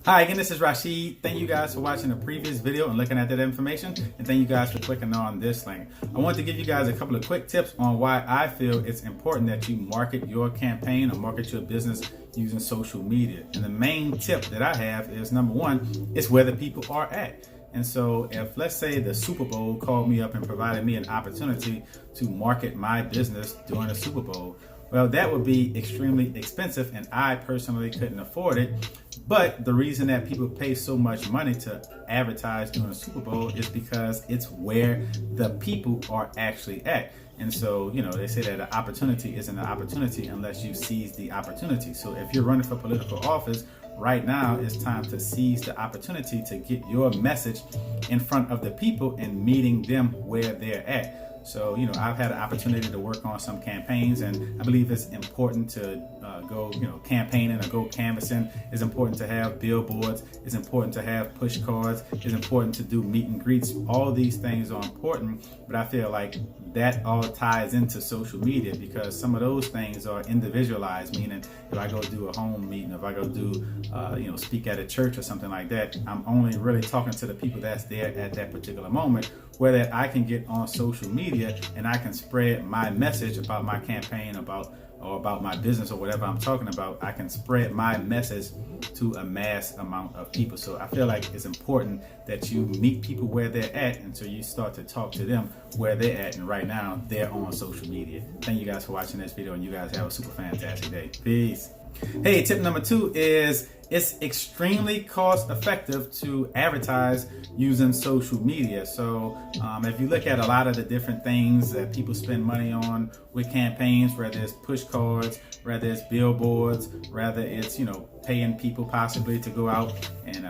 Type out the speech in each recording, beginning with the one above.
Hi again, this is Rashid. Thank you guys for watching the previous video and looking at that information, and thank you guys for clicking on this link. I want to give you guys a couple of quick tips on why I feel it's important that you market your campaign or market your business using social media. And the main tip that I have is, number one, is where the people are at. And so if, let's say, the Super Bowl called me up and provided me an opportunity to market my business during the Super Bowl, well, that would be extremely expensive and I personally couldn't afford it. But the reason that people pay so much money to advertise during the Super Bowl is because it's where the people are actually at. And so, they say that an opportunity isn't an opportunity unless you seize the opportunity. So if you're running for political office, right now it's time to seize the opportunity to get your message in front of the people and meeting them where they're at. So, I've had an opportunity to work on some campaigns, and I believe it's important to go, campaigning or go canvassing. It's important to have billboards. It's important to have push cards. It's important to do meet and greets. All these things are important, but I feel like that all ties into social media because some of those things are individualized, meaning if I go do a home meeting, if I go do, speak at a church or something like that, I'm only really talking to the people that's there at that particular moment, where that I can get on social media and I can spread my message about my campaign, about my business or whatever I'm talking about. I can spread my message to a mass amount of people. So I feel like it's important that you meet people where they're at, and so you start to talk to them where they're at. And right now they're on social media. Thank you guys for watching this video, and you guys have a super fantastic day. Peace. Hey, tip number 2 is it's extremely cost effective to advertise using social media. So if you look at a lot of the different things that people spend money on with campaigns, whether it's push cards, whether it's billboards, whether it's, paying people possibly to go out and,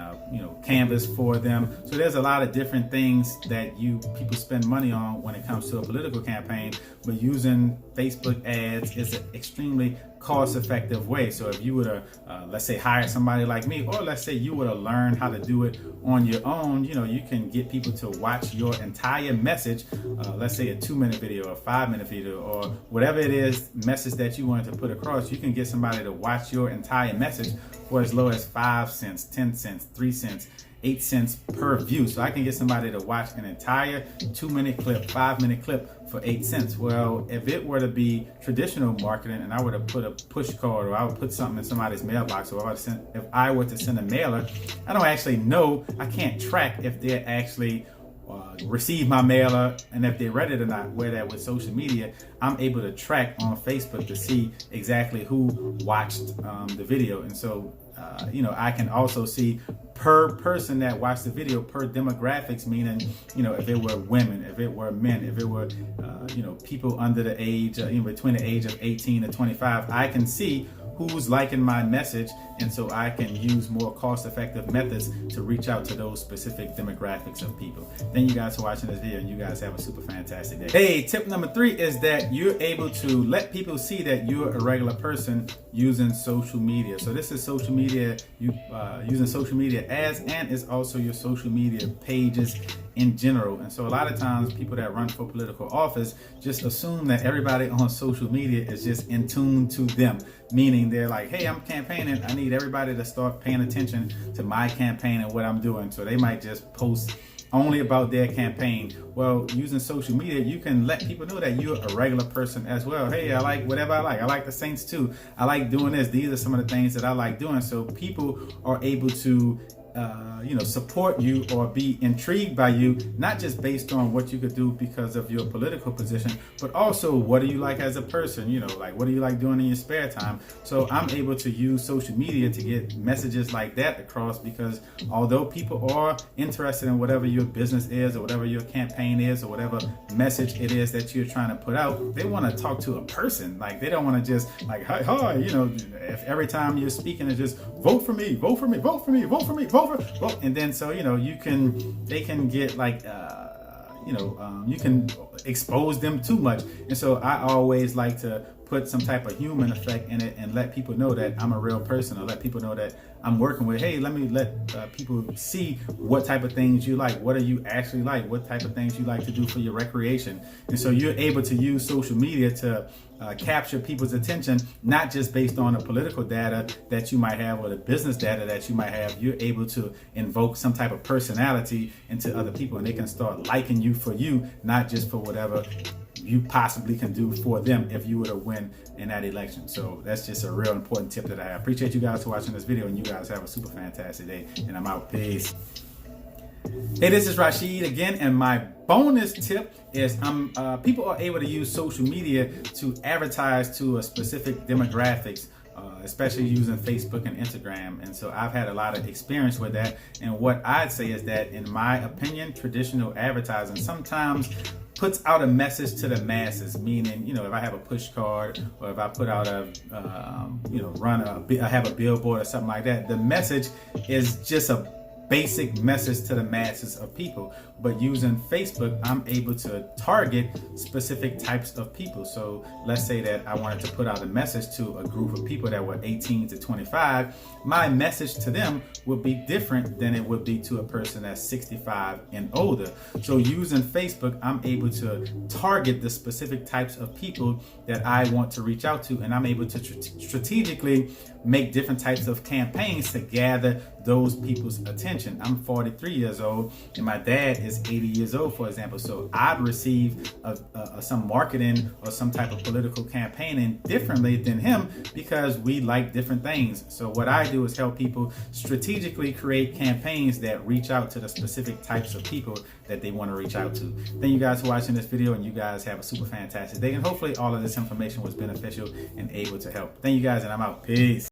canvas for them. So there's a lot of different things that people spend money on when it comes to a political campaign, but using Facebook ads is an extremely cost-effective way. So if you were to, let's say, hire somebody like me, or let's say you were to learn how to do it on your own, you can get people to watch your entire message, let's say a 2-minute video, a 5-minute video, or whatever it is, message that you want to put across. You can get somebody to watch your entire message for as low as 5 cents, 10 cents, 3 cents, 8 cents per view. So I can get somebody to watch an entire 2-minute clip, 5-minute clip for 8 cents. Well, if it were to be traditional marketing and I were to put a push card, or I would put something in somebody's mailbox, or if I were to send a mailer, I don't actually know, I can't track if they're actually receive my mailer and if they read it or not. Where that with social media, I'm able to track on Facebook to see exactly who watched the video. And so I can also see per person that watched the video, per demographics, meaning, if it were women, if it were men, if it were, people under the age, between the age of 18 to 25, I can see who's liking my message, and so I can use more cost-effective methods to reach out to those specific demographics of people. Thank you guys for watching this video, and you guys have a super fantastic day. Hey, tip number 3 is that you're able to let people see that you're a regular person using social media. So this is social media, using social media ads, and it's also your social media pages in general. And so a lot of times people that run for political office just assume that everybody on social media is just in tune to them, meaning they're like, hey, I'm campaigning, I need everybody to start paying attention to my campaign and what I'm doing. So they might just post only about their campaign. Well, using social media, you can let people know that you're a regular person as well. Hey, I like whatever I like. I like the Saints too. I like doing this. These are some of the things that I like doing. So people are able to support you or be intrigued by you, not just based on what you could do because of your political position, but also what do you like as a person, like what do you like doing in your spare time. So I'm able to use social media to get messages like that across, because although people are interested in whatever your business is or whatever your campaign is or whatever message it is that you're trying to put out, they want to talk to a person. Like, they don't want to just like, hi, if every time you're speaking it's just vote for me, vote for me, vote for me, vote for me, vote for me. And then so they can get like you can expose them too much. And so I always like to put some type of human effect in it and let people know that I'm a real person, or let people know that I'm working with. Hey, let me let people see what type of things you like. What are you actually like? What type of things you like to do for your recreation? And so you're able to use social media to capture people's attention, not just based on the political data that you might have or the business data that you might have. You're able to invoke some type of personality into other people, and they can start liking you for you, not just for whatever you possibly can do for them if you were to win in that election. So that's just a real important tip that I have. Appreciate you guys for watching this video, and you guys have a super fantastic day, and I'm out. Peace. Hey, this is Rashid again, and my bonus tip is people are able to use social media to advertise to a specific demographics, especially using Facebook and Instagram. And so I've had a lot of experience with that. And what I'd say is that, in my opinion, traditional advertising sometimes puts out a message to the masses, meaning, if I have a push card, or if I put out I have a billboard or something like that, the message is just a basic message to the masses of people. But using Facebook, I'm able to target specific types of people. So let's say that I wanted to put out a message to a group of people that were 18 to 25. My message to them would be different than it would be to a person that's 65 and older. So using Facebook, I'm able to target the specific types of people that I want to reach out to, and I'm able to strategically make different types of campaigns to gather those people's attention. I'm 43 years old, and my dad is 80 years old, for example. So I'd receive some marketing or some type of political campaigning differently than him, because we like different things. So what I do is help people strategically create campaigns that reach out to the specific types of people that they want to reach out to. Thank you guys for watching this video, and you guys have a super fantastic day. And hopefully all of this information was beneficial and able to help. Thank you guys, and I'm out. Peace.